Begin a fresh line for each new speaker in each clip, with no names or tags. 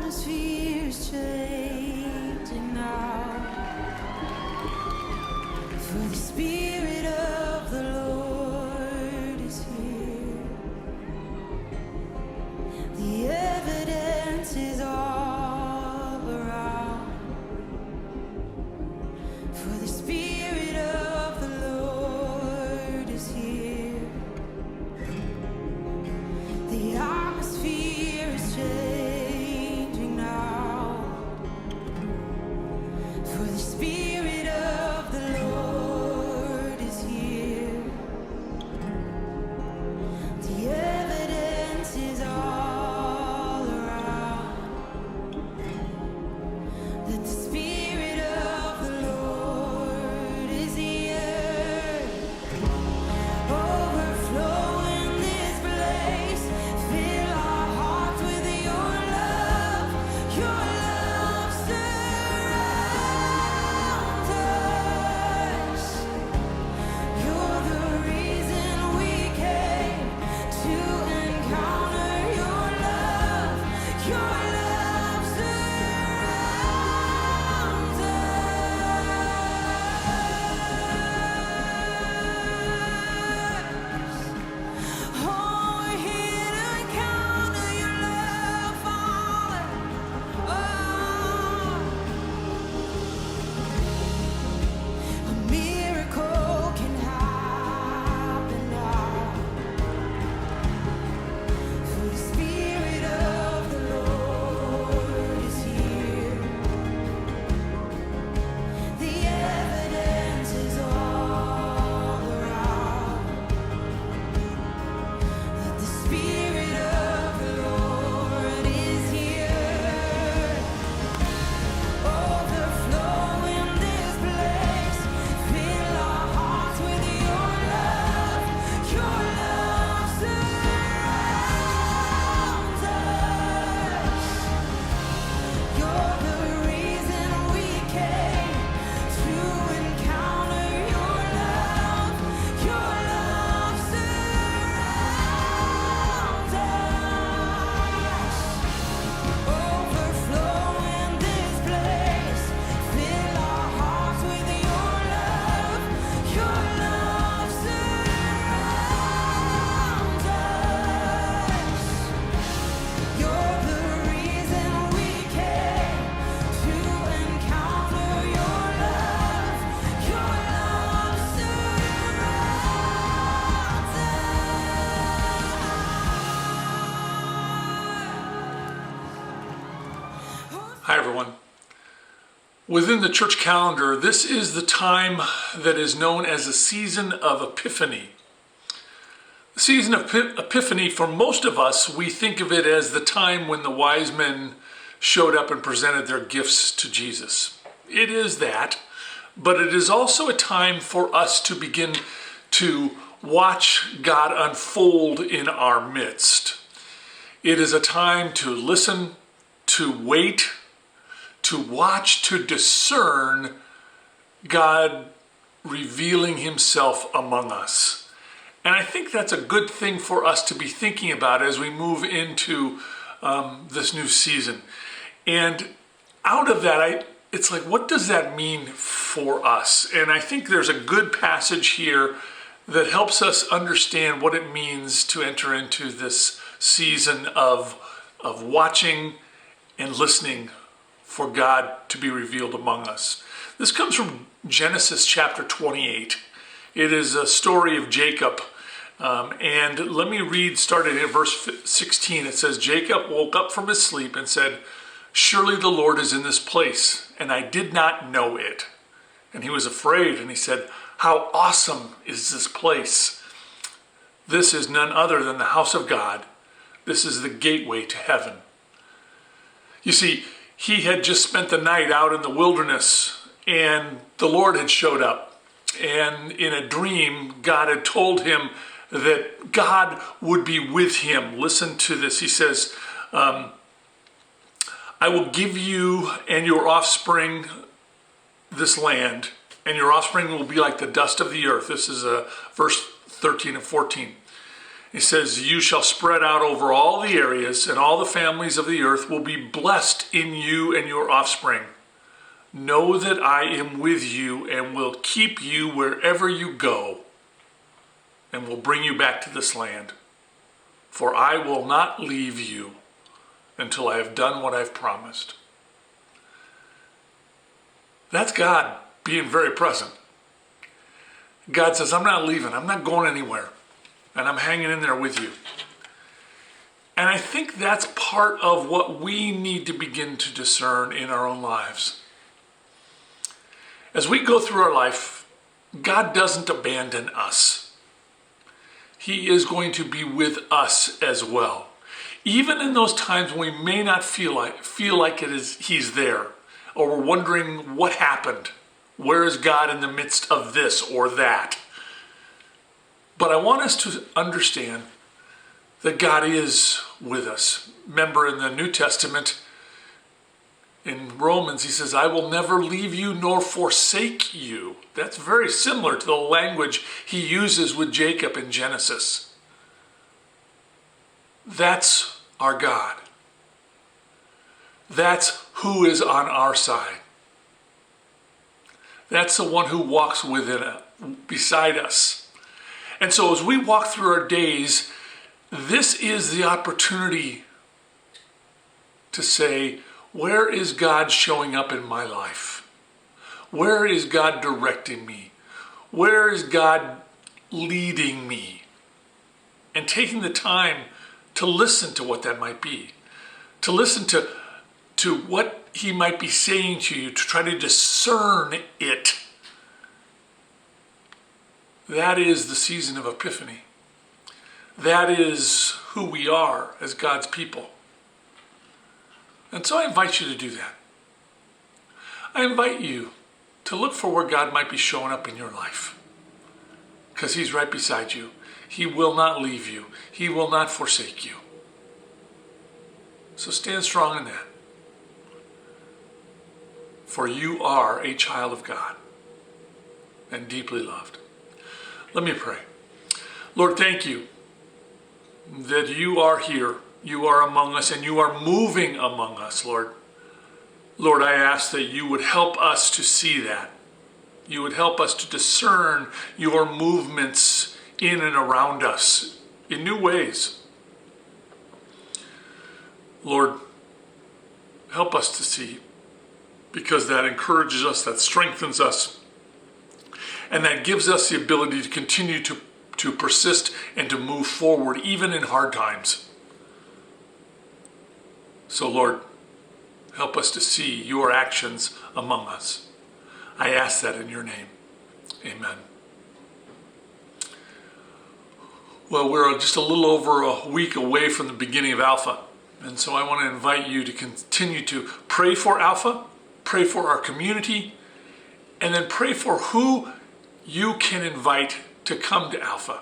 atmosphere's changing now. For the Spirit of the Lord is here. The evidence is all around. For the Spirit of the Lord is here. The atmosphere is changing now. For the Spirit of the Lord is here. The evidence is all around. That the Spirit of the Lord is here. Overflow in this place. Fill our hearts with your love. Your love surrounds us. You're the reason we came to encounter your love. Your love surrounds us. Oh, we're here to encounter your love, Father. A miracle can happen now. For the Spirit of the Lord is here. The evidence is all around. That the Spirit of the Lord is here. Overflow in this place. Fill our hearts with your love. Your love surrounds us. You're the reason we came to encounter your love. Your love surrounds us. Overflow in this place. Fill our hearts with your love. Your love surrounds us. You're the reason we came to encounter your love. Your love surrounds us.
Hi, everyone. Within the church calendar, this is the time that is known as a season of Epiphany. The season of Epiphany, for most of us, we think of it as the time when the wise men showed up and presented their gifts to Jesus. It is that, but it is also a time for us to begin to watch God unfold in our midst. It is a time to listen, to wait, to watch, to discern God revealing himself among us. And I think that's a good thing for us to be thinking about as we move into this new season. And out of that, it's like, what does that mean for us? And I think there's a good passage here that helps us understand what it means to enter into this season of watching and listening for God to be revealed among us. This comes from Genesis chapter 28. It is a story of Jacob. And let me read, starting at verse 16. It says, Jacob woke up from his sleep and said, "Surely the Lord is in this place, and I did not know it." And he was afraid, and he said, "How awesome is this place! This is none other than the house of God. This is the gateway to heaven." You see, he had just spent the night out in the wilderness, and the Lord had showed up. And in a dream, God had told him that God would be with him. Listen to this. He says, "I will give you and your offspring this land, and your offspring will be like the dust of the earth." This is verse 13 and 14. He says, you shall spread out over all the areas, and all the families of the earth will be blessed in you and your offspring. Know that I am with you and will keep you wherever you go, and will bring you back to this land. For I will not leave you until I have done what I've promised. That's God being very present. God says, I'm not leaving. I'm not going anywhere. And I'm hanging in there with you. And I think that's part of what we need to begin to discern in our own lives. As we go through our life, God doesn't abandon us. He is going to be with us as well. Even in those times when we may not feel like He's there, or we're wondering what happened. Where is God in the midst of this or that? But I want us to understand that God is with us. Remember in the New Testament, in Romans, he says, I will never leave you nor forsake you. That's very similar to the language he uses with Jacob in Genesis. That's our God. That's who is on our side. That's the one who walks beside us. And so as we walk through our days, this is the opportunity to say, where is God showing up in my life? Where is God directing me? Where is God leading me? And taking the time to listen to what that might be. To listen to what he might be saying to you, to try to discern it. That is the season of Epiphany. That is who we are as God's people. And so I invite you to do that. I invite you to look for where God might be showing up in your life. Because he's right beside you. He will not leave you. He will not forsake you. So stand strong in that. For you are a child of God and deeply loved. Let me pray. Lord, thank you that you are here, you are among us, and you are moving among us, Lord. Lord, I ask that you would help us to see that. You would help us to discern your movements in and around us in new ways. Lord, help us to see, because that encourages us, that strengthens us, and that gives us the ability to continue to persist and to move forward, even in hard times. So, Lord, help us to see your actions among us. I ask that in your name. Amen. Well, we're just a little over a week away from the beginning of Alpha. And so I want to invite you to continue to pray for Alpha, pray for our community, and then pray for who you can invite to come to Alpha.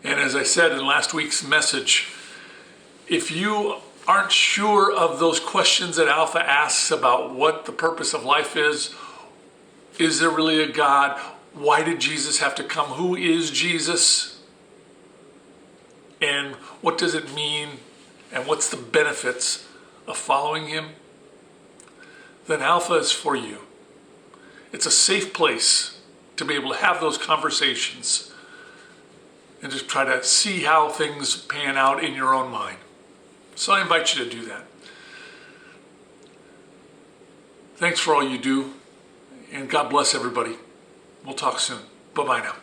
And as I said in last week's message, if you aren't sure of those questions that Alpha asks about what the purpose of life is there really a God? Why did Jesus have to come? Who is Jesus? And what does it mean? And what's the benefits of following him? Then Alpha is for you. It's a safe place to be able to have those conversations and just try to see how things pan out in your own mind. So I invite you to do that. Thanks for all you do, and God bless everybody. We'll talk soon. Bye-bye now.